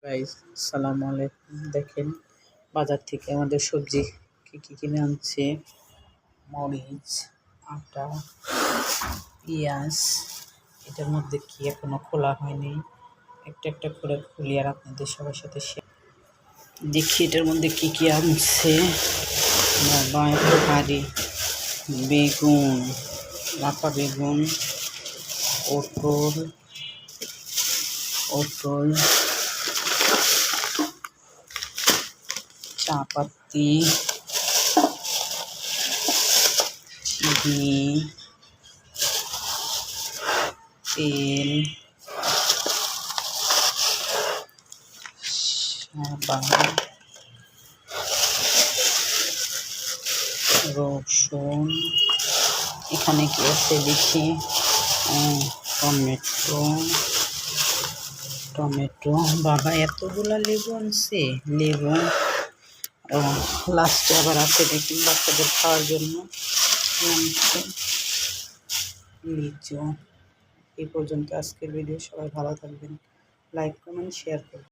Guys, আসসালামু আলাইকুম। দেখেন বাজার থেকে আমাদের সবজি কি কিনে আনছে। মরিচ, আটা, পেঁয়াজ। এটার মধ্যে কি এখনো খোলা হয়নি, একটা একটা করে খুলি আর আপনাদের সবার সাথে দেখি এটার মধ্যে কি আনছে। বাবা এত ভারী। বেগুন, লাফা বেগুন, পটল, পটল, চাপাতি, চিনি, তেল, সাবান, রসুন, এখানে কি আছে দেখি। টমেটো, টমেটো, বাবা এতগুলা লেবু আনছে। লেবু লাস্টে আবার আছে দেখি বাচ্চাদের খাওয়ার জন্য আনছে। লিচু। এই পর্যন্ত আজকের ভিডিও। সবাই ভালো থাকবেন, লাইক কমেন্ট শেয়ার করবেন।